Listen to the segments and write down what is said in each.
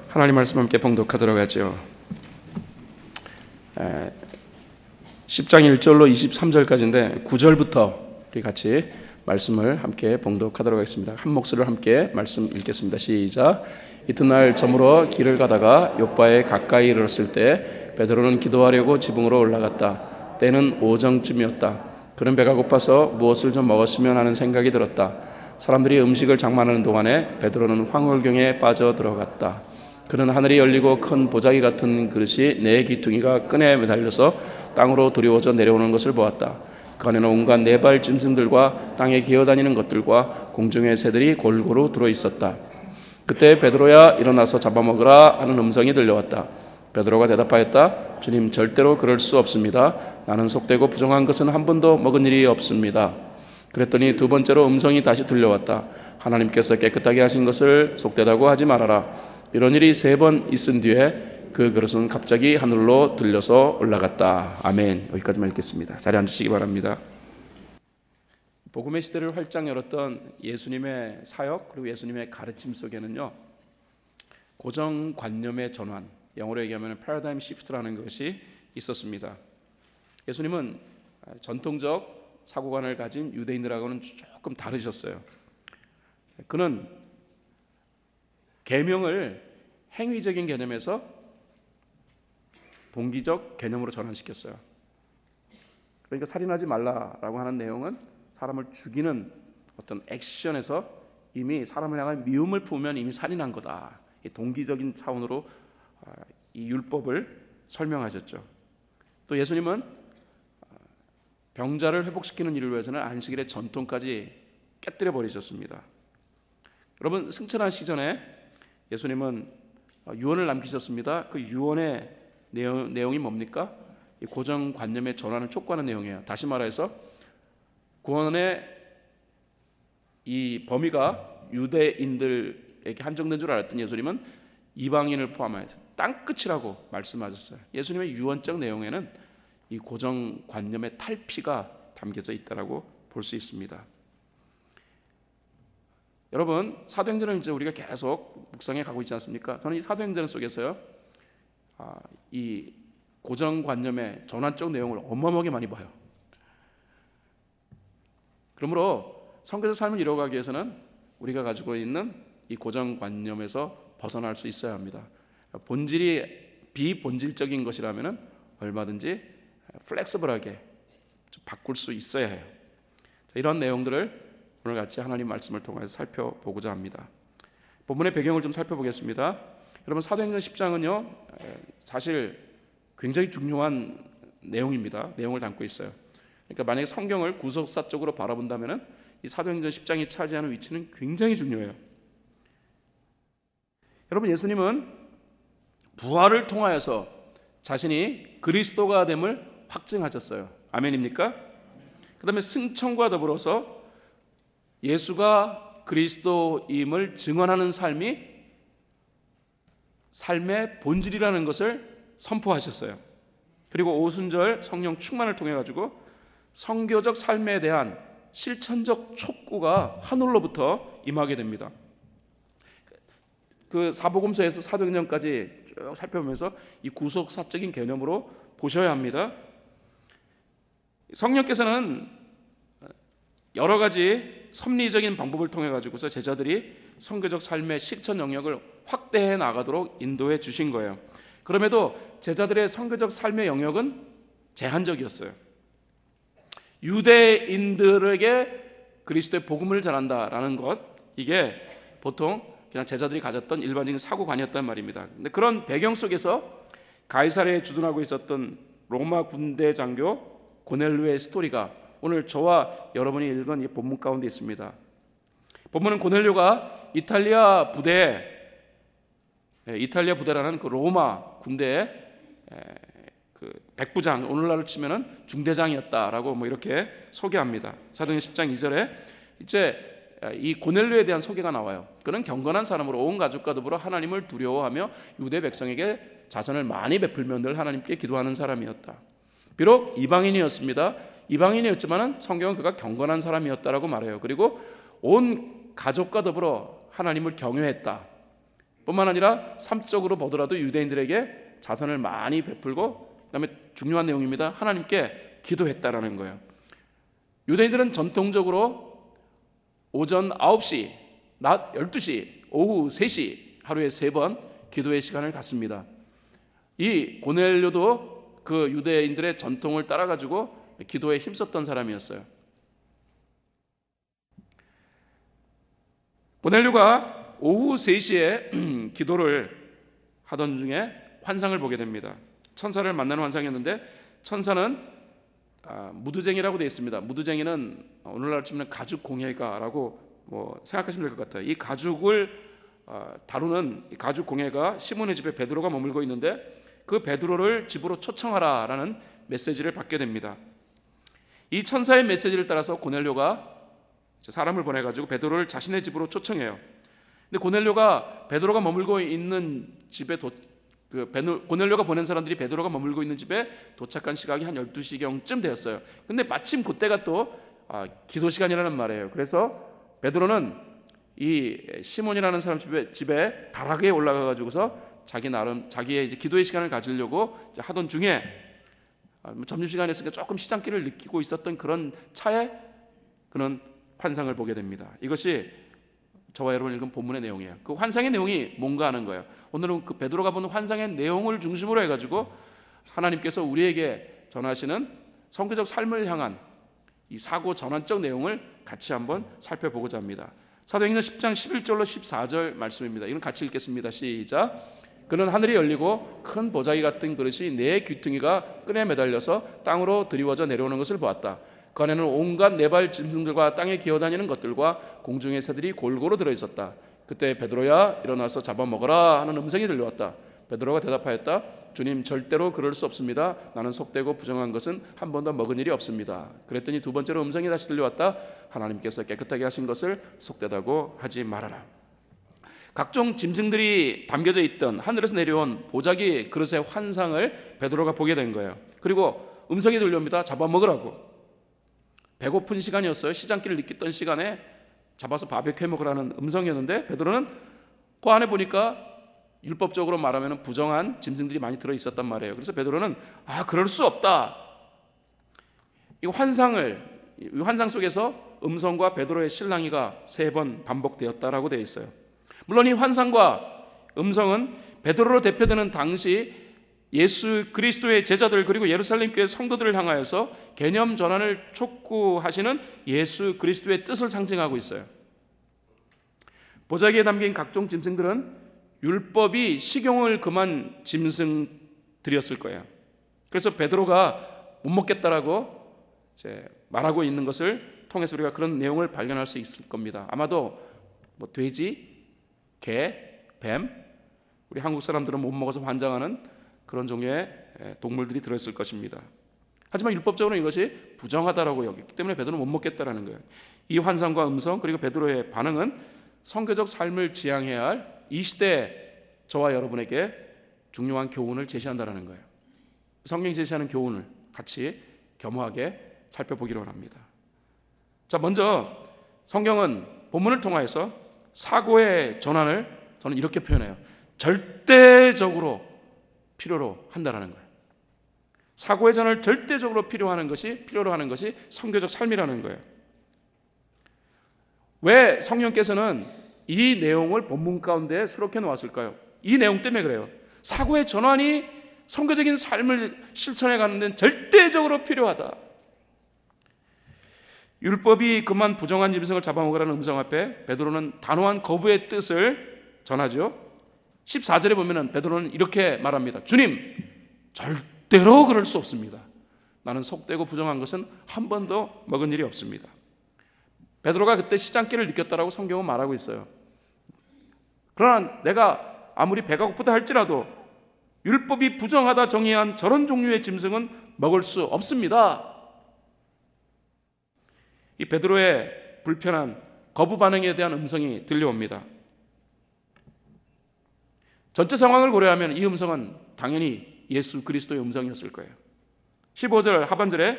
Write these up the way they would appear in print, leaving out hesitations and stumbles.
하나님 말씀 함께 봉독하도록 하죠. 10장 1절로 23절까지인데 9절부터 우리 같이 말씀을 함께 봉독하도록 하겠습니다. 한 목소리로 함께 말씀 읽겠습니다. 시작. 이튿날 저물어 길을 가다가 욥바에 가까이 이르렀을 때 베드로는 기도하려고 지붕으로 올라갔다. 때는 오정쯤이었다. 그는 배가 고파서 무엇을 좀 먹었으면 하는 생각이 들었다. 사람들이 음식을 장만하는 동안에 베드로는 황홀경에 빠져 들어갔다. 그는 하늘이 열리고 큰 보자기 같은 그릇이 네 기퉁이가 끈에 매달려서 땅으로 두려워져 내려오는 것을 보았다. 그 안에는 온갖 네발 짐승들과 땅에 기어다니는 것들과 공중의 새들이 골고루 들어있었다. 그때 베드로야 일어나서 잡아먹으라 하는 음성이 들려왔다. 베드로가 대답하였다. 주님, 절대로 그럴 수 없습니다. 나는 속되고 부정한 것은 한 번도 먹은 일이 없습니다. 그랬더니 두 번째로 음성이 다시 들려왔다. 하나님께서 깨끗하게 하신 것을 속되다고 하지 말아라. 이런 일이 세 번 있은 뒤에 그 그릇은 갑자기 하늘로 들려서 올라갔다. 아멘. 여기까지만 읽겠습니다. 자리에 앉으시기 바랍니다. 복음의 시대를 활짝 열었던 예수님의 사역 그리고 예수님의 가르침 속에는요, 고정관념의 전환, 영어로 얘기하면 패러다임 시프트라는 것이 있었습니다. 예수님은 전통적 사고관을 가진 유대인들하고는 조금 다르셨어요. 그는 계명을 행위적인 개념에서 동기적 개념으로 전환시켰어요. 그러니까 살인하지 말라라고 하는 내용은 사람을 죽이는 어떤 액션에서 이미 사람을 향한 미움을 품으면 이미 살인한 거다. 이 동기적인 차원으로 이 율법을 설명하셨죠. 또 예수님은 병자를 회복시키는 일을 위해서는 안식일의 전통까지 깨뜨려 버리셨습니다. 여러분, 승천하시기 전에 예수님은 유언을 남기셨습니다. 그 유언의 내용이 뭡니까? 이 고정관념의 전환을 촉구하는 내용이에요. 다시 말해서 구원의 이 범위가 유대인들에게 한정된 줄 알았던 예수님은 이방인을 포함해서 땅끝이라고 말씀하셨어요. 예수님의 유언적 내용에는 이 고정관념의 탈피가 담겨져 있다라고 볼 수 있습니다. 여러분, 사도행전을 이제 우리가 계속 묵상해 가고 있지 않습니까? 저는 이 사도행전 속에서요, 이 고정관념의 전환적 내용을 어마어마하게 많이 봐요. 그러므로 성교적 삶을 이루어가기 위해서는 우리가 가지고 있는 이 고정관념에서 벗어날 수 있어야 합니다. 본질이 비본질적인 것이라면 얼마든지 플렉서블하게 바꿀 수 있어야 해요. 이런 내용들을 오늘 같이 하나님 말씀을 통해서 살펴보고자 합니다. 본문의 배경을 좀 살펴보겠습니다. 여러분, 사도행전 10장은요 사실 굉장히 중요한 내용입니다. 내용을 담고 있어요. 그러니까 만약에 성경을 구속사적으로 바라본다면 이 사도행전 10장이 차지하는 위치는 굉장히 중요해요. 여러분, 예수님은 부활을 통하여서 자신이 그리스도가 됨을 확증하셨어요. 아멘입니까? 그 다음에 승천과 더불어서 예수가 그리스도임을 증언하는 삶이 삶의 본질이라는 것을 선포하셨어요. 그리고 오순절 성령 충만을 통해 가지고 성교적 삶에 대한 실천적 촉구가 하늘로부터 임하게 됩니다. 그 사복음서에서 사도행전까지 쭉 살펴보면서 이 구속사적인 개념으로 보셔야 합니다. 성령께서는 여러 가지 섭리적인 방법을 통해 가지고서 제자들이 성교적 삶의 실천 영역을 확대해 나가도록 인도해 주신 거예요. 그럼에도 제자들의 성교적 삶의 영역은 제한적이었어요. 유대인들에게 그리스도의 복음을 전한다라는 것, 이게 보통 그냥 제자들이 가졌던 일반적인 사고관이었단 말입니다. 근데 그런 배경 속에서 가이사랴에 주둔하고 있었던 로마 군대 장교 고넬료의 스토리가 오늘 저와 여러분이 읽은 이 본문 가운데 있습니다. 본문은 고넬료가 이탈리아 부대라는 그 로마 군대의 그 백부장, 오늘날로 치면은 중대장이었다라고 뭐 이렇게 소개합니다. 사도행전 10장 2절에 이제 이 고넬료에 대한 소개가 나와요. 그는 경건한 사람으로 온 가족과 더불어 하나님을 두려워하며 유대 백성에게 자선을 많이 베풀며 늘 하나님께 기도하는 사람이었다. 비록 이방인이었습니다. 이방인이었지만 성경은 그가 경건한 사람이었다라고 말해요. 그리고 온 가족과 더불어 하나님을 경외했다. 뿐만 아니라 삶적으로 보더라도 유대인들에게 자선을 많이 베풀고, 그다음에 중요한 내용입니다. 하나님께 기도했다라는 거예요. 유대인들은 전통적으로 오전 9시, 낮 12시, 오후 3시 하루에 3번 기도의 시간을 갖습니다. 이 고넬료도 그 유대인들의 전통을 따라가지고 기도에 힘썼던 사람이었어요. 고넬료가 오후 3시에 기도를 하던 중에 환상을 보게 됩니다. 천사를 만나는 환상이었는데, 천사는 무드쟁이라고 되어 있습니다. 무드쟁이는 오늘날 치면 가죽 공예가라고 생각하시면 될 것 같아요. 이 가죽을 다루는 이 가죽 공예가 시몬의 집에 베드로가 머물고 있는데, 그 베드로를 집으로 초청하라라는 메시지를 받게 됩니다. 이 천사의 메시지를 따라서 고넬료가 사람을 보내가지고 베드로를 자신의 집으로 초청해요. 근데 고넬료가 베드로가 머물고 있는 집에 고넬료가 보낸 사람들이 베드로가 머물고 있는 집에 도착한 시각이 한 12시경쯤 되었어요. 근데 마침 그때가 또 기도 시간이라는 말이에요. 그래서 베드로는 이 시몬이라는 사람 집에 다락에 올라가 가지고서 자기의 이제 기도의 시간을 가지려고 하던 중에 점심시간이었으니까 조금 시장기를 느끼고 있었던 그런 차에 그는 환상을 보게 됩니다. 이것이 저와 여러분 읽은 본문의 내용이에요. 그 환상의 내용이 뭔가 하는 거예요. 오늘은 그 베드로가 보는 환상의 내용을 중심으로 해가지고 하나님께서 우리에게 전하시는 성교적 삶을 향한 이 사고 전환적 내용을 같이 한번 살펴보고자 합니다. 사도행전 10장 11절로 14절 말씀입니다. 이건 같이 읽겠습니다. 시작. 그는 하늘이 열리고 큰 보자기 같은 그릇이 네 귀퉁이가 끈에 매달려서 땅으로 드리워져 내려오는 것을 보았다. 그 안에는 온갖 네발 짐승들과 땅에 기어다니는 것들과 공중의 새들이 골고루 들어있었다. 그때 베드로야 일어나서 잡아먹어라 하는 음성이 들려왔다. 베드로가 대답하였다. 주님, 절대로 그럴 수 없습니다. 나는 속되고 부정한 것은 한 번도 먹은 일이 없습니다. 그랬더니 두 번째로 음성이 다시 들려왔다. 하나님께서 깨끗하게 하신 것을 속되다고 하지 말아라. 각종 짐승들이 담겨져 있던 하늘에서 내려온 보자기 그릇의 환상을 베드로가 보게 된 거예요. 그리고 음성이 들려옵니다. 잡아먹으라고. 배고픈 시간이었어요. 시장기를 느꼈던 시간에 잡아서 바베큐 해 먹으라는 음성이었는데, 베드로는 그 안에 보니까 율법적으로 말하면 부정한 짐승들이 많이 들어있었단 말이에요. 그래서 베드로는 그럴 수 없다. 이 환상 속에서 음성과 베드로의 실랑이가 3번 반복되었다라고 되어 있어요. 물론 이 환상과 음성은 베드로로 대표되는 당시 예수 그리스도의 제자들 그리고 예루살렘 교회 성도들을 향하여서 개념 전환을 촉구하시는 예수 그리스도의 뜻을 상징하고 있어요. 보자기에 담긴 각종 짐승들은 율법이 식용을 금한 짐승들이었을 거예요. 그래서 베드로가 못 먹겠다라고 말하고 있는 것을 통해서 우리가 그런 내용을 발견할 수 있을 겁니다. 아마도 돼지, 개, 뱀, 우리 한국 사람들은 못 먹어서 환장하는 그런 종류의 동물들이 들어있을 것입니다. 하지만 율법적으로 이것이 부정하다라고 여기기 때문에 베드로는 못 먹겠다라는 거예요. 이 환상과 음성 그리고 베드로의 반응은 성교적 삶을 지향해야 할 이 시대 저와 여러분에게 중요한 교훈을 제시한다라는 거예요. 성경이 제시하는 교훈을 같이 겸허하게 살펴보기로 합니다. 자, 먼저 성경은 본문을 통하여서 사고의 전환을 저는 이렇게 표현해요. 절대적으로 필요로 한다라는 거예요. 사고의 전환을 절대적으로 필요로 하는 것이 성교적 삶이라는 거예요. 왜 성령께서는 이 내용을 본문 가운데 수록해 놓았을까요? 이 내용 때문에 그래요. 사고의 전환이 성교적인 삶을 실천해 가는 데는 절대적으로 필요하다. 율법이 그만 부정한 짐승을 잡아먹으라는 음성 앞에 베드로는 단호한 거부의 뜻을 전하죠. 14절에 보면 베드로는 이렇게 말합니다. 주님, 절대로 그럴 수 없습니다. 나는 속되고 부정한 것은 한 번도 먹은 일이 없습니다. 베드로가 그때 시장기를 느꼈다라고 성경은 말하고 있어요. 그러나 내가 아무리 배가 고프다 할지라도 율법이 부정하다 정의한 저런 종류의 짐승은 먹을 수 없습니다. 이 베드로의 불편한 거부 반응에 대한 음성이 들려옵니다. 전체 상황을 고려하면 이 음성은 당연히 예수 그리스도의 음성이었을 거예요. 15절 하반절에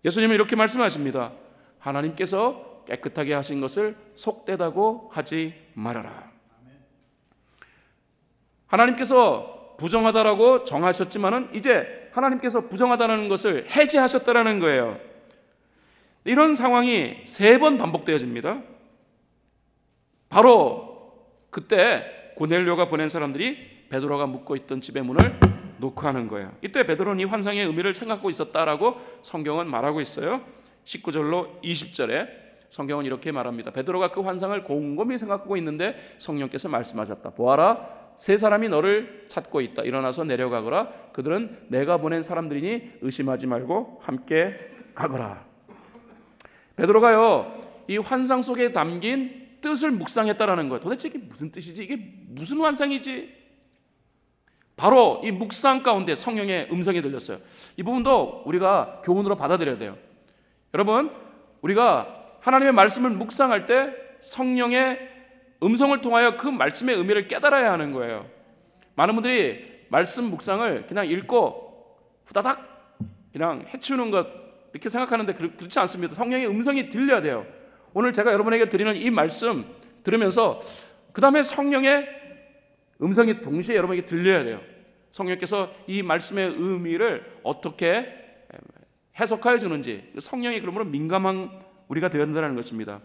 예수님은 이렇게 말씀하십니다. 하나님께서 깨끗하게 하신 것을 속되다고 하지 말아라. 하나님께서 부정하다라고 정하셨지만은 이제 하나님께서 부정하다는 것을 해제하셨다라는 거예요. 이런 상황이 3번 반복되어집니다. 바로 그때 고넬료가 보낸 사람들이 베드로가 묵고 있던 집의 문을 노크하는 거예요. 이때 베드로는 이 환상의 의미를 생각하고 있었다라고 성경은 말하고 있어요. 19절로 20절에 성경은 이렇게 말합니다. 베드로가 그 환상을 곰곰이 생각하고 있는데 성령께서 말씀하셨다. 보아라, 3 사람이 너를 찾고 있다. 일어나서 내려가거라. 그들은 내가 보낸 사람들이니 의심하지 말고 함께 가거라. 베드로가요, 이 환상 속에 담긴 뜻을 묵상했다라는 거예요. 도대체 이게 무슨 뜻이지? 이게 무슨 환상이지? 바로 이 묵상 가운데 성령의 음성이 들렸어요. 이 부분도 우리가 교훈으로 받아들여야 돼요. 여러분, 우리가 하나님의 말씀을 묵상할 때 성령의 음성을 통하여 그 말씀의 의미를 깨달아야 하는 거예요. 많은 분들이 말씀 묵상을 그냥 읽고 후다닥 그냥 해치우는 것 이렇게 생각하는데 그렇지 않습니다. 성령의 음성이 들려야 돼요. 오늘 제가 여러분에게 드리는 이 말씀 들으면서 그 다음에 성령의 음성이 동시에 여러분에게 들려야 돼요. 성령께서 이 말씀의 의미를 어떻게 해석하여 주는지 성령이 그러므로 민감한 우리가 되어야 된다는 것입니다.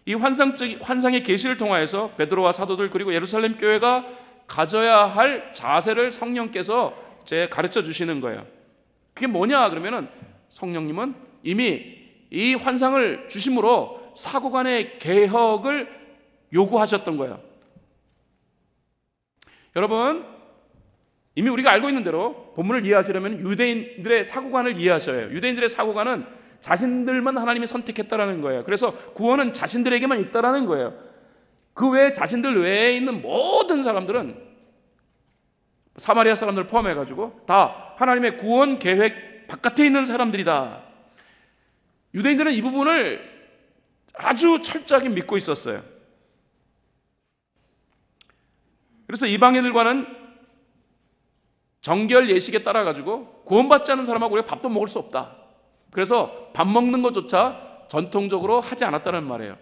이 환상의 계시를 통하여서 베드로와 사도들 그리고 예루살렘 교회가 가져야 할 자세를 성령께서 이제 가르쳐 주시는 거예요. 그게 뭐냐 그러면은 성령님은 이미 이 환상을 주심으로 사고관의 개혁을 요구하셨던 거예요. 여러분, 이미 우리가 알고 있는 대로 본문을 이해하시려면 유대인들의 사고관을 이해하셔야 해요. 유대인들의 사고관은 자신들만 하나님이 선택했다라는 거예요. 그래서 구원은 자신들에게만 있다라는 거예요. 그 외에 자신들 외에 있는 모든 사람들은 사마리아 사람들 포함해가지고 다 하나님의 구원 계획 바깥에 있는 사람들이다. 유대인들은 이 부분을 아주 철저하게 믿고 있었어요. 그래서 이방인들과는 정결 예식에 따라 가지고 구원받지 않은 사람하고 우리가 밥도 먹을 수 없다. 그래서 밥 먹는 것조차 전통적으로 하지 않았다는 말이에요.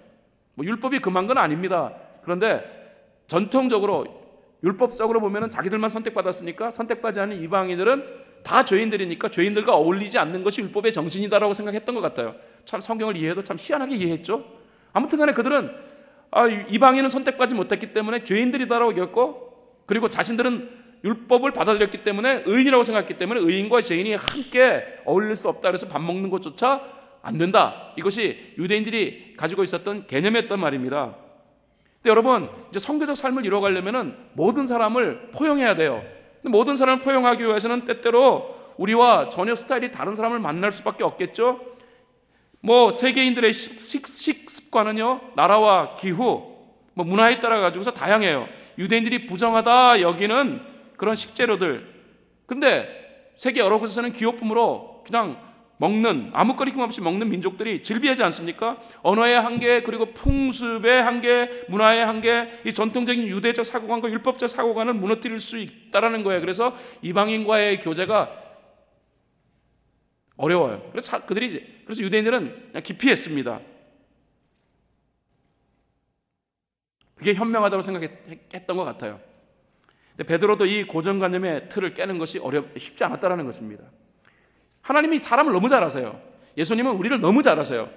뭐 율법이 금한 건 아닙니다. 그런데 전통적으로 율법적으로 보면은 자기들만 선택받았으니까 선택받지 않은 이방인들은 다 죄인들이니까 죄인들과 어울리지 않는 것이 율법의 정신이다라고 생각했던 것 같아요. 참 성경을 이해해도 참 희한하게 이해했죠. 아무튼 간에 그들은 이방인은 선택받지 못했기 때문에 죄인들이다라고 여겼고, 그리고 자신들은 율법을 받아들였기 때문에 의인이라고 생각했기 때문에 의인과 죄인이 함께 어울릴 수 없다. 그래서 밥 먹는 것조차 안 된다. 이것이 유대인들이 가지고 있었던 개념이었단 말입니다. 근데 여러분, 이제 성도적 삶을 이루어가려면은 모든 사람을 포용해야 돼요. 근데 모든 사람을 포용하기 위해서는 때때로 우리와 전혀 스타일이 다른 사람을 만날 수밖에 없겠죠. 뭐 세계인들의 식습관은요, 나라와 기후, 뭐 문화에 따라 가지고서 다양해요. 유대인들이 부정하다 여기는 그런 식재료들, 근데 세계 여러 곳에서는 기호품으로 그냥 먹는, 아무 거리낌 없이 먹는 민족들이 즐비하지 않습니까? 언어의 한계, 그리고 풍습의 한계, 문화의 한계, 이 전통적인 유대적 사고관과 율법적 사고관을 무너뜨릴 수 있다라는 거예요. 그래서 이방인과의 교제가 어려워요. 그래서 유대인들은 그냥 기피했습니다. 그게 현명하다고 생각했던 것 같아요. 근데 베드로도 이 고정관념의 틀을 깨는 것이 쉽지 않았다는 것입니다. 하나님이 사람을 너무 잘 아세요. 예수님은 우리를 너무 잘 아세요.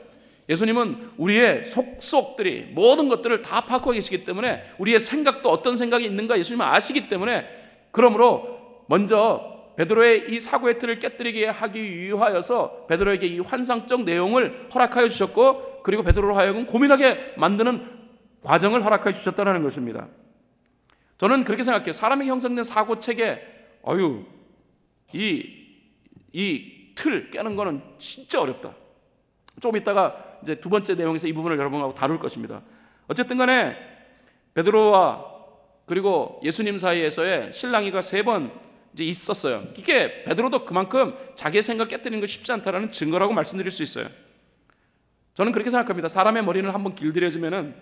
예수님은 우리의 속속들이 모든 것들을 다 파악하고 계시기 때문에 우리의 생각도 어떤 생각이 있는가 예수님은 아시기 때문에, 그러므로 먼저 베드로의 이 사고의 틀을 깨뜨리게 하기 위하여서 베드로에게 이 환상적 내용을 허락하여 주셨고, 그리고 베드로로 하여금 고민하게 만드는 과정을 허락하여 주셨다는 것입니다. 저는 그렇게 생각해요. 사람이 형성된 사고체계, 이 틀 깨는 거는 진짜 어렵다. 조금 이따가 이제 2번째 내용에서 이 부분을 여러분하고 다룰 것입니다. 어쨌든 간에 베드로와 그리고 예수님 사이에서의 실랑이가 3번 이제 있었어요. 이게 베드로도 그만큼 자기의 생각 깨뜨리는 거 쉽지 않다라는 증거라고 말씀드릴 수 있어요. 저는 그렇게 생각합니다. 사람의 머리는 한번 길들여지면은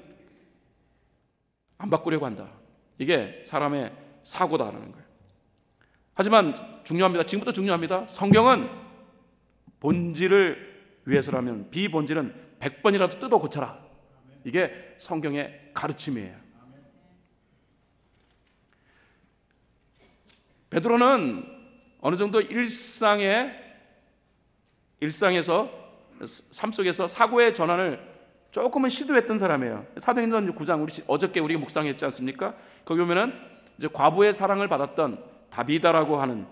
안 바꾸려고 한다. 이게 사람의 사고다라는 거예요. 하지만 중요합니다. 지금부터 중요합니다. 성경은 본질을 위해서라면 비본질은 100번이라도 뜯어 고쳐라. 이게 성경의 가르침이에요. 베드로는 어느 정도 일상에서 삶 속에서 사고의 전환을 조금은 시도했던 사람이에요. 사도행전 9장 어저께 우리가 묵상했지 않습니까? 거기 보면은 이제 과부의 사랑을 받았던 다비다라고 하는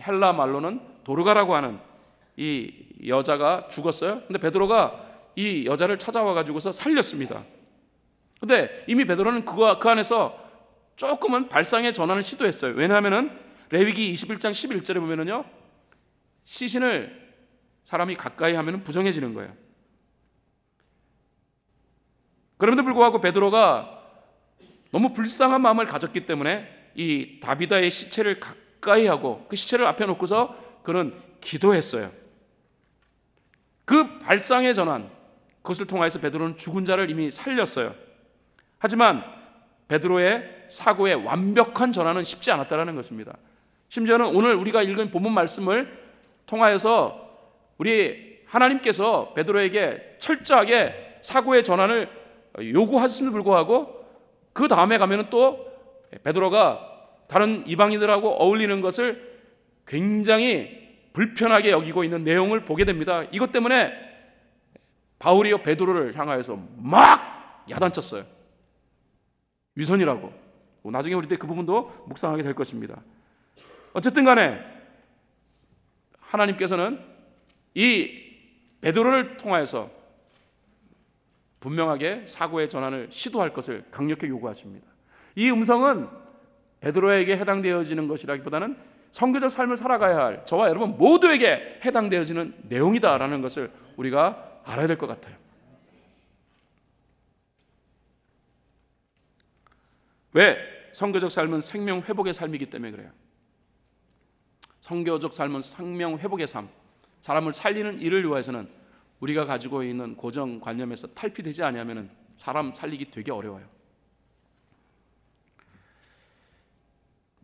헬라 말로는 도르가라고 하는 이 여자가 죽었어요. 근데 베드로가 이 여자를 찾아와 가지고서 살렸습니다. 근데 이미 베드로는 그 안에서 조금은 발상의 전환을 시도했어요. 왜냐하면은 레위기 21장 11절에 보면은요, 시신을 사람이 가까이 하면은 부정해지는 거예요. 그럼에도 불구하고 베드로가 너무 불쌍한 마음을 가졌기 때문에 이 다비다의 시체를 가까이 하고 그 시체를 앞에 놓고서 그는 기도했어요. 그 발상의 전환, 그것을 통하여서 베드로는 죽은 자를 이미 살렸어요. 하지만 베드로의 사고의 완벽한 전환은 쉽지 않았다는 것입니다. 심지어는 오늘 우리가 읽은 본문 말씀을 통하여서 우리 하나님께서 베드로에게 철저하게 사고의 전환을 요구하셨음에도 불구하고 그 다음에 가면은 또 베드로가 다른 이방인들하고 어울리는 것을 굉장히 불편하게 여기고 있는 내용을 보게 됩니다. 이것 때문에 바울이요 베드로를 향하여서 막 야단쳤어요. 위선이라고. 나중에 우리 때 그 부분도 묵상하게 될 것입니다. 어쨌든 간에 하나님께서는 이 베드로를 통하여서 분명하게 사고의 전환을 시도할 것을 강력히 요구하십니다. 이 음성은 베드로에게 해당되어지는 것이라기보다는 선교적 삶을 살아가야 할 저와 여러분 모두에게 해당되어지는 내용이다라는 것을 우리가 알아야 될 것 같아요. 왜? 선교적 삶은 생명 회복의 삶이기 때문에 그래요. 선교적 삶은 생명 회복의 삶, 사람을 살리는 일을 위해서는 우리가 가지고 있는 고정관념에서 탈피되지 아니하면 사람 살리기 되게 어려워요.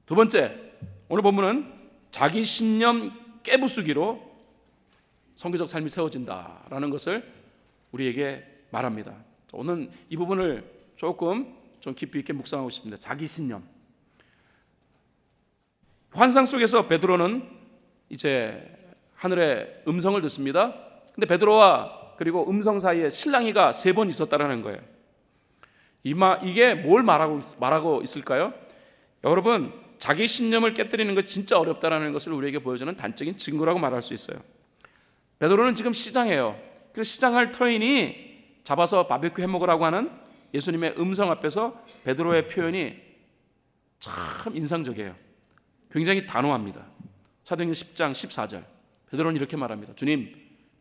두 번째, 오늘 본문은 자기 신념 깨부수기로 선교적 삶이 세워진다라는 것을 우리에게 말합니다. 오늘 이 부분을 조금 좀 깊이 있게 묵상하고 싶습니다. 자기 신념. 환상 속에서 베드로는 이제 하늘의 음성을 듣습니다. 근데 베드로와 그리고 음성 사이에 실랑이가 3번 있었다라는 거예요. 이게 뭘 말하고 있을까요? 여러분, 자기 신념을 깨뜨리는 것 진짜 어렵다라는 것을 우리에게 보여주는 단적인 증거라고 말할 수 있어요. 베드로는 지금 시장이에요. 그 시장할 터인이 잡아서 바베큐 해먹으라고 하는 예수님의 음성 앞에서 베드로의 표현이 참 인상적이에요. 굉장히 단호합니다. 사도행전 10장 14절 베드로는 이렇게 말합니다. 주님,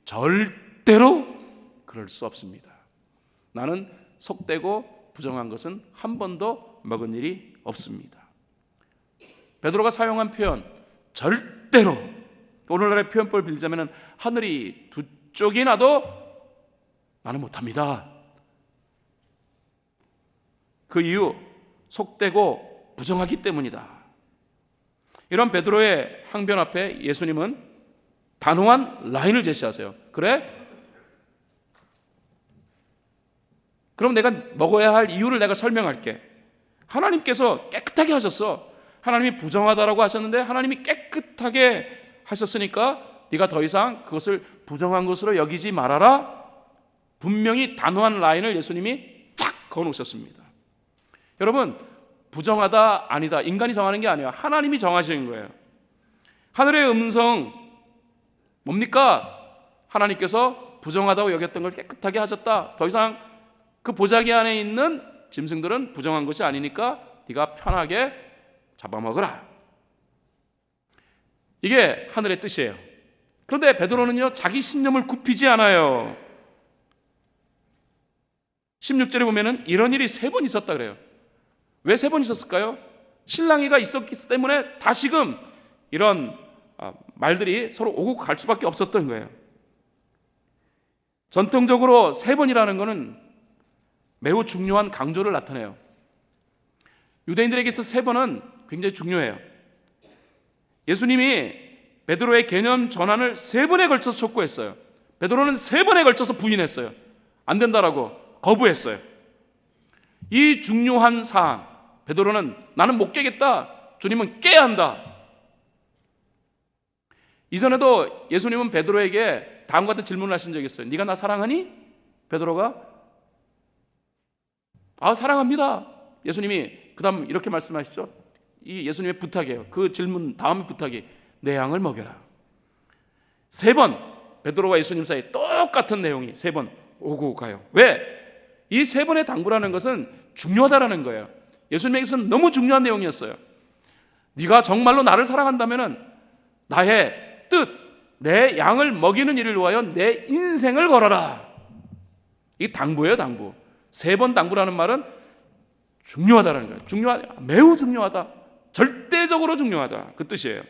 절대로 그럴 수 없습니다. 나는 속되고 부정한 것은 한 번도 먹은 일이 없습니다. 베드로가 사용한 표현 절대로, 오늘날의 표현법을 빌자면 하늘이 두 쪽이 나도 나는 못합니다. 그 이유 속되고 부정하기 때문이다. 이런 베드로의 항변 앞에 예수님은 단호한 라인을 제시하세요. 그래? 그럼 내가 먹어야 할 이유를 내가 설명할게. 하나님께서 깨끗하게 하셨어. 하나님이 부정하다라고 하셨는데 하나님이 깨끗하게 하셨으니까 네가 더 이상 그것을 부정한 것으로 여기지 말아라. 분명히 단호한 라인을 예수님이 쫙 그어놓으셨습니다. 여러분, 부정하다 아니다 인간이 정하는 게 아니에요. 하나님이 정하시는 거예요. 하늘의 음성 뭡니까? 하나님께서 부정하다고 여겼던 걸 깨끗하게 하셨다. 더 이상 그 보자기 안에 있는 짐승들은 부정한 것이 아니니까 네가 편하게 잡아먹으라. 이게 하늘의 뜻이에요. 그런데 베드로는요, 자기 신념을 굽히지 않아요. 16절에 보면은 이런 일이 3번 있었다 그래요. 왜 3번 있었을까요? 실랑이가 있었기 때문에 다시금 이런 말들이 서로 오고 갈 수밖에 없었던 거예요. 전통적으로 3번이라는 것은 매우 중요한 강조를 나타내요. 유대인들에게서 3번은 굉장히 중요해요. 예수님이 베드로의 개념 전환을 3번에 걸쳐서 촉구했어요. 베드로는 3번에 걸쳐서 부인했어요. 안 된다라고 거부했어요. 이 중요한 사항, 베드로는 나는 못 깨겠다 주님은 깨야 한다. 이전에도 예수님은 베드로에게 다음과 같은 질문을 하신 적이 있어요. 네가 나 사랑하니? 베드로가 사랑합니다. 예수님이 그 다음 이렇게 말씀하시죠. 이 예수님의 부탁이에요. 그 질문 다음의 부탁이 내 양을 먹여라. 3번 베드로와 예수님 사이에 똑같은 내용이 3번 오고 가요. 왜? 이 3번의 당부라는 것은 중요하다라는 거예요. 예수님에게서는 너무 중요한 내용이었어요. 네가 정말로 나를 사랑한다면 나의 뜻, 내 양을 먹이는 일을 위하여 내 인생을 걸어라. 이 당부예요, 당부. 3번 당부라는 말은 중요하다는 거예요. 매우 중요하다. 절대적으로 중요하다. 그 뜻이에요.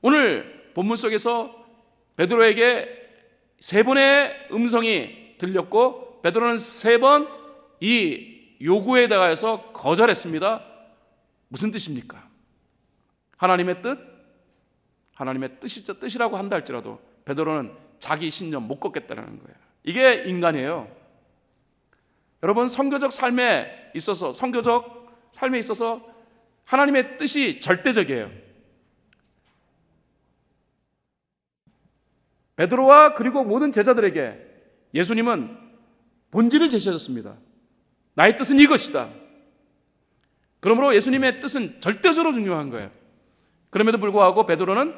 오늘 본문 속에서 베드로에게 3번의 음성이 들렸고 베드로는 3번 이 요구에 대하여서 거절했습니다. 무슨 뜻입니까? 하나님의 뜻? 하나님의 뜻이라고 한다 할지라도 베드로는 자기 신념 못 걷겠다는 거예요. 이게 인간이에요. 여러분, 선교적 삶에 있어서 하나님의 뜻이 절대적이에요. 베드로와 그리고 모든 제자들에게 예수님은 본질을 제시하셨습니다. 나의 뜻은 이것이다. 그러므로 예수님의 뜻은 절대적으로 중요한 거예요. 그럼에도 불구하고 베드로는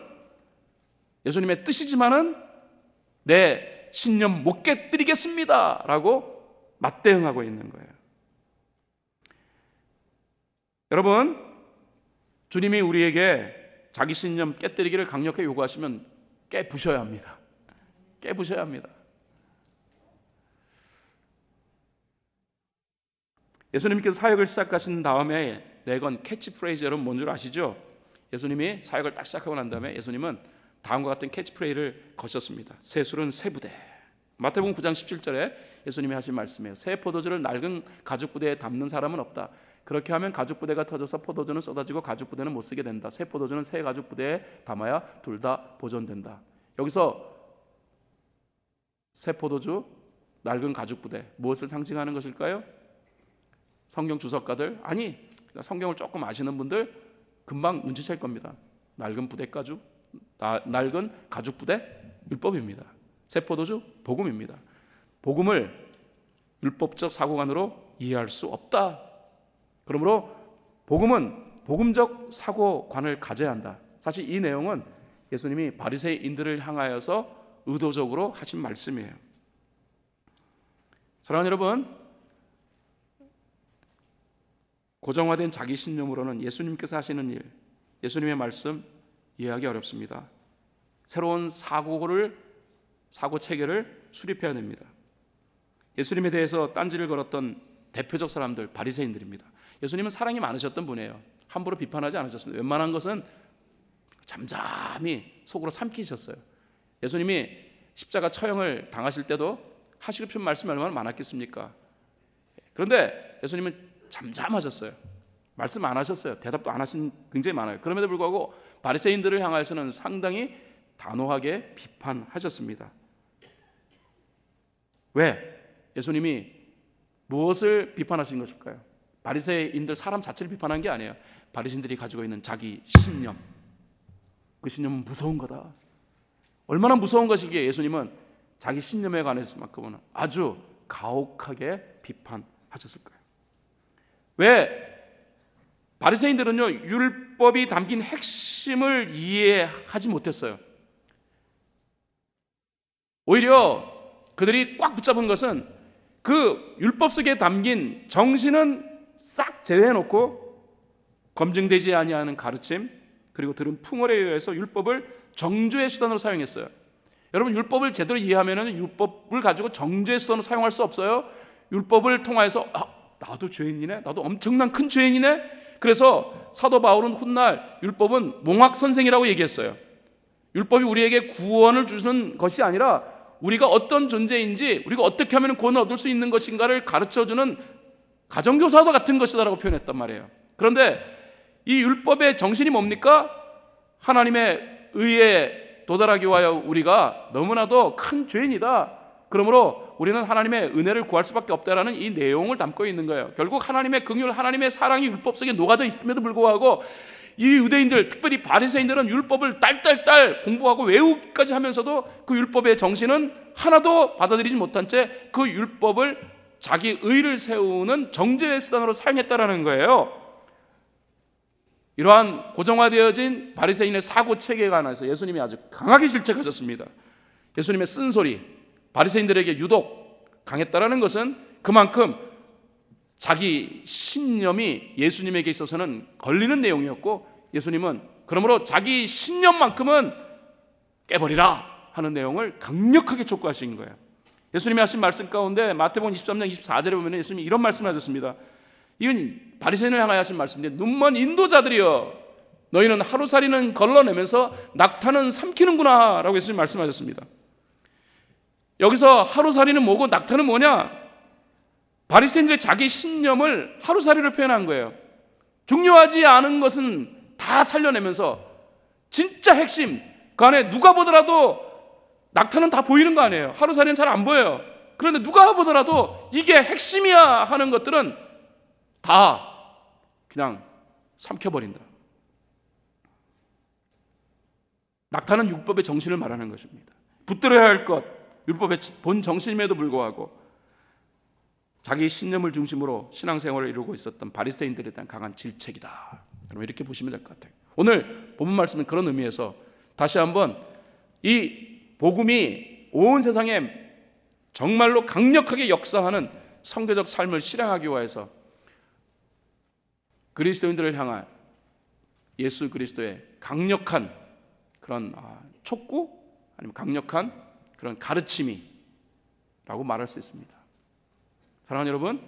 예수님의 뜻이지만은 내 신념 못 깨뜨리겠습니다 라고 맞대응하고 있는 거예요. 여러분, 주님이 우리에게 자기 신념 깨뜨리기를 강력하게 요구하시면 깨부셔야 합니다. 깨부셔야 합니다. 예수님께서 사역을 시작하신 다음에 내건 캐치프레이즈, 여러분 뭔 줄 아시죠? 예수님이 사역을 딱 시작하고 난 다음에 예수님은 다음과 같은 캐치프레이즈를 거셨습니다. 새술은 새부대. 마태복음 9장 17절에 예수님이 하신 말씀이에요. 새 포도주를 낡은 가죽 부대에 담는 사람은 없다. 그렇게 하면 가죽 부대가 터져서 포도주는 쏟아지고 가죽 부대는 못 쓰게 된다. 새 포도주는 새 가죽 부대에 담아야 둘 다 보존된다. 여기서 새 포도주, 낡은 가죽 부대, 무엇을 상징하는 것일까요? 성경 주석가들, 아니 성경을 조금 아시는 분들 금방 눈치챌 겁니다. 낡은 가죽 부대 율법입니다. 새 포도주 복음입니다. 복음을 율법적 사고관으로 이해할 수 없다. 그러므로 복음은 복음적 사고관을 가져야 한다. 사실 이 내용은 예수님이 바리새인들을 향하여서 의도적으로 하신 말씀이에요. 사랑하는 여러분, 고정화된 자기 신념으로는 예수님께서 하시는 일, 예수님의 말씀 이해하기 어렵습니다. 새로운 사고 체계를 수립해야 됩니다. 예수님에 대해서 딴지를 걸었던 대표적 사람들, 바리새인들입니다. 예수님은 사랑이 많으셨던 분이에요. 함부로 비판하지 않으셨습니다. 웬만한 것은 잠잠히 속으로 삼키셨어요. 예수님이 십자가 처형을 당하실 때도 하시고 싶은 말씀이 얼마나 많았겠습니까? 그런데 예수님은 잠잠하셨어요. 말씀 안 하셨어요. 대답도 안 하신 굉장히 많아요. 그럼에도 불구하고 바리새인들을 향하여서는 상당히 단호하게 비판하셨습니다. 왜? 예수님이 무엇을 비판하신 것일까요? 바리새인들 사람 자체를 비판한 게 아니에요. 바리새인들이 가지고 있는 자기 신념, 그 신념은 무서운 거다. 얼마나 무서운 것이기에 예수님은 자기 신념에 관해서만큼은 아주 가혹하게 비판하셨을까요? 왜? 바리새인들은요, 율법이 담긴 핵심을 이해하지 못했어요. 오히려 그들이 꽉 붙잡은 것은 그 율법 속에 담긴 정신은 싹 제외해놓고 검증되지 아니하는 가르침, 그리고 들은 풍월에 의해서 율법을 정죄의 수단으로 사용했어요. 여러분, 율법을 제대로 이해하면 율법을 가지고 정죄의 수단으로 사용할 수 없어요. 율법을 통해서 나도 죄인이네, 나도 엄청난 큰 죄인이네. 그래서 사도 바울은 훗날 율법은 몽학 선생이라고 얘기했어요. 율법이 우리에게 구원을 주는 것이 아니라 우리가 어떤 존재인지, 우리가 어떻게 하면 구원을 얻을 수 있는 것인가를 가르쳐주는 가정교사도 같은 것이다라고 표현했단 말이에요. 그런데 이 율법의 정신이 뭡니까? 하나님의 의에 도달하기 위하여 우리가 너무나도 큰 죄인이다. 그러므로 우리는 하나님의 은혜를 구할 수밖에 없다라는 이 내용을 담고 있는 거예요. 결국 하나님의 긍휼, 하나님의 사랑이 율법 속에 녹아져 있음에도 불구하고 이 유대인들, 특별히 바리새인들은 율법을 딸딸딸 공부하고 외우기까지 하면서도 그 율법의 정신은 하나도 받아들이지 못한 채 그 율법을 자기 의를 세우는 정죄의 수단으로 사용했다라는 거예요. 이러한 고정화되어진 바리새인의 사고 체계에 관해서 예수님이 아주 강하게 질책하셨습니다. 예수님의 쓴소리, 바리새인들에게 유독 강했다라는 것은 그만큼 자기 신념이 예수님에게 있어서는 걸리는 내용이었고, 예수님은 그러므로 자기 신념만큼은 깨버리라 하는 내용을 강력하게 촉구하신 거예요. 예수님이 하신 말씀 가운데 마태복음 23장 24절에 보면 예수님이 이런 말씀을 하셨습니다. 이건 바리새인을 향하여 하신 말씀인데, 눈먼 인도자들이여, 너희는 하루살이는 걸러내면서 낙타는 삼키는구나 라고 예수님이 말씀하셨습니다. 여기서 하루살이는 뭐고 낙타는 뭐냐? 바리새인들의 자기 신념을 하루살이로 표현한 거예요. 중요하지 않은 것은 다 살려내면서 진짜 핵심, 그 안에 누가 보더라도 낙타는 다 보이는 거 아니에요. 하루살이는 잘 안 보여요. 그런데 누가 보더라도 이게 핵심이야 하는 것들은 다 그냥 삼켜버린다. 낙타는 율법의 정신을 말하는 것입니다. 붙들어야 할 것, 율법의 본 정신임에도 불구하고 자기 신념을 중심으로 신앙생활을 이루고 있었던 바리새인들에 대한 강한 질책이다. 여러분 이렇게 보시면 될 것 같아요. 오늘 본문 말씀은 그런 의미에서 다시 한번 이 복음이 온 세상에 정말로 강력하게 역사하는 성교적 삶을 실행하기 위해서 그리스도인들을 향한 예수 그리스도의 강력한 그런 촉구, 아니면 강력한 그런 가르침이라고 말할 수 있습니다. 사랑하는 여러분,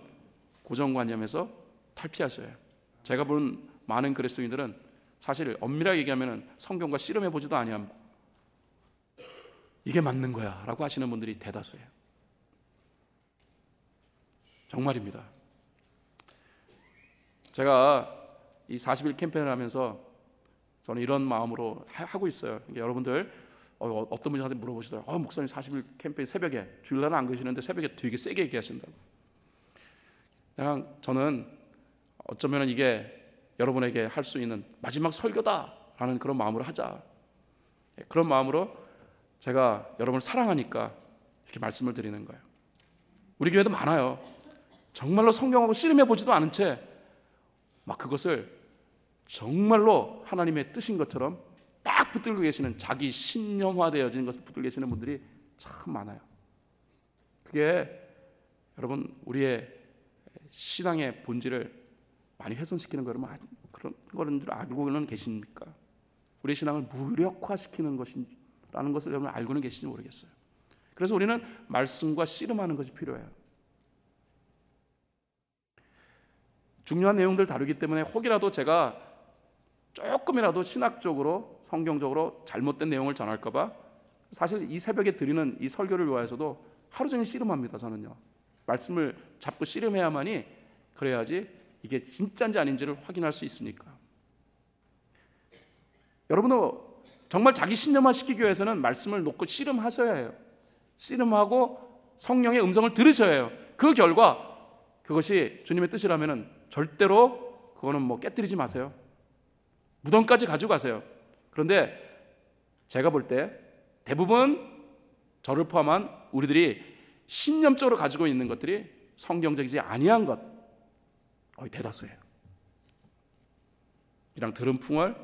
고정관념에서 탈피하셔야 해요. 제가 본 많은 그리스도인들은 사실 엄밀하게 얘기하면 성경과 씨름해 보지도 아니하고 이게 맞는 거야 라고 하시는 분들이 대다수예요. 정말입니다. 제가 이 40일 캠페인을 하면서 저는 이런 마음으로 하고 있어요. 여러분들 어떤 분이 저한테 물어보시더라고요. 목사님 40일 캠페인 새벽에, 주일날은 안 계시는데 새벽에 되게 세게 얘기하신다고. 그냥 저는 어쩌면 이게 여러분에게 할 수 있는 마지막 설교다라는 그런 마음으로 하자. 그런 마음으로 제가 여러분을 사랑하니까 이렇게 말씀을 드리는 거예요. 우리 교회도 많아요. 정말로 성경하고 씨름해 보지도 않은 채 막 그것을 정말로 하나님의 뜻인 것처럼 딱 붙들고 계시는, 자기 신념화되어진 것을 붙들고 계시는 분들이 참 많아요. 그게 여러분 우리의 신앙의 본질을 많이 훼손시키는 거 여러분 그런 거는 줄 알고는 계십니까? 우리 신앙을 무력화시키는 것이라는 것을 여러분 알고는 계시는지 모르겠어요. 그래서 우리는 말씀과 씨름하는 것이 필요해요. 중요한 내용들 다루기 때문에 혹이라도 제가 조금이라도 신학적으로 성경적으로 잘못된 내용을 전할까 봐 사실 이 새벽에 드리는 이 설교를 위해서도 하루 종일 씨름합니다. 저는요. 말씀을 잡고 씨름해야만이, 그래야지 이게 진짜인지 아닌지를 확인할 수 있으니까. 여러분도 정말 자기 신념화 시키기 위해서는 말씀을 놓고 씨름하셔야 해요. 씨름하고 성령의 음성을 들으셔야 해요. 그 결과 그것이 주님의 뜻이라면 절대로 그거는 뭐 깨뜨리지 마세요. 무덤까지 가져가세요. 그런데 제가 볼 때 대부분 저를 포함한 우리들이 신념적으로 가지고 있는 것들이 성경적이지 아니한 것 거의 대다수예요. 그냥 들은 풍월,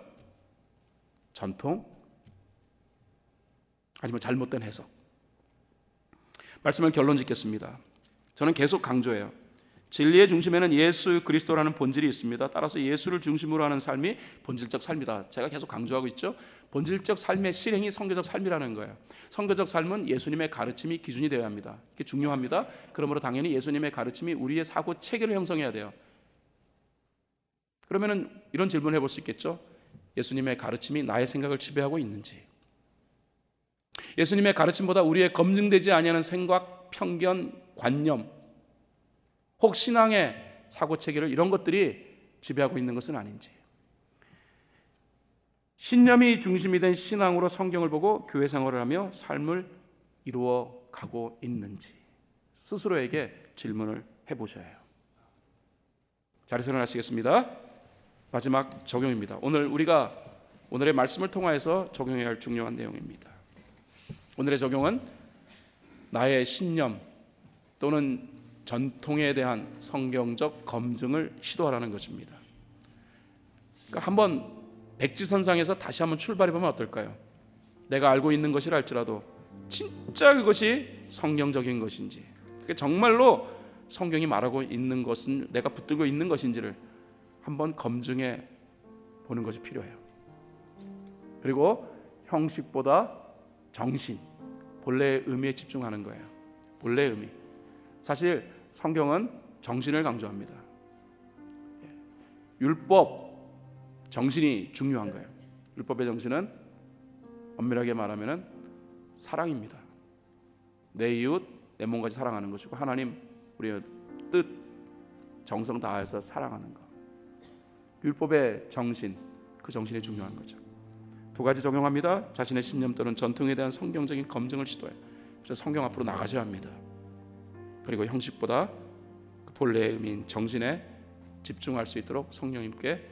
전통, 아니면 잘못된 해석. 말씀을 결론 짓겠습니다. 저는 계속 강조해요. 진리의 중심에는 예수 그리스도라는 본질이 있습니다. 따라서 예수를 중심으로 하는 삶이 본질적 삶이다. 제가 계속 강조하고 있죠. 본질적 삶의 실행이 성교적 삶이라는 거예요. 성교적 삶은 예수님의 가르침이 기준이 되어야 합니다. 이게 중요합니다. 그러므로 당연히 예수님의 가르침이 우리의 사고 체계를 형성해야 돼요. 그러면은 이런 질문을 해볼 수 있겠죠. 예수님의 가르침이 나의 생각을 지배하고 있는지, 예수님의 가르침보다 우리의 검증되지 아니하는 생각, 편견, 관념, 혹 신앙의 사고체계를 이런 것들이 지배하고 있는 것은 아닌지, 신념이 중심이 된 신앙으로 성경을 보고 교회 생활을 하며 삶을 이루어 가고 있는지, 스스로에게 질문을 해보셔야 해요. 자리에서 일어나시겠습니다. 마지막 적용입니다. 오늘의 말씀을 통하여서 적용해야 할 중요한 내용입니다. 오늘의 적용은 나의 신념 또는 전통에 대한 성경적 검증을 시도하라는 것입니다. 그러니까 한번 백지선상에서 다시 한번 출발해보면 어떨까요? 내가 알고 있는 것이라 할지라도 진짜 그것이 성경적인 것인지, 그게 정말로 성경이 말하고 있는 것은 내가 붙들고 있는 것인지를 한번 검증해 보는 것이 필요해요. 그리고 형식보다 정신, 본래의 의미에 집중하는 거예요. 본래의 의미. 사실 성경은 정신을 강조합니다. 율법 정신이 중요한 거예요. 율법의 정신은 엄밀하게 말하면 사랑입니다. 내 이웃, 내 몸까지 사랑하는 것이고, 하나님 우리의 뜻 정성 다해서 사랑하는 것. 율법의 정신, 그 정신이 중요한 거죠. 두 가지 적용합니다. 자신의 신념 또는 전통에 대한 성경적인 검증을 시도해요. 그래서 성경 앞으로 나가셔야 합니다. 그리고 형식보다 그 본래의 의미인 정신에 집중할 수 있도록 성령님께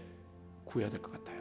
구해야 될 것 같아요.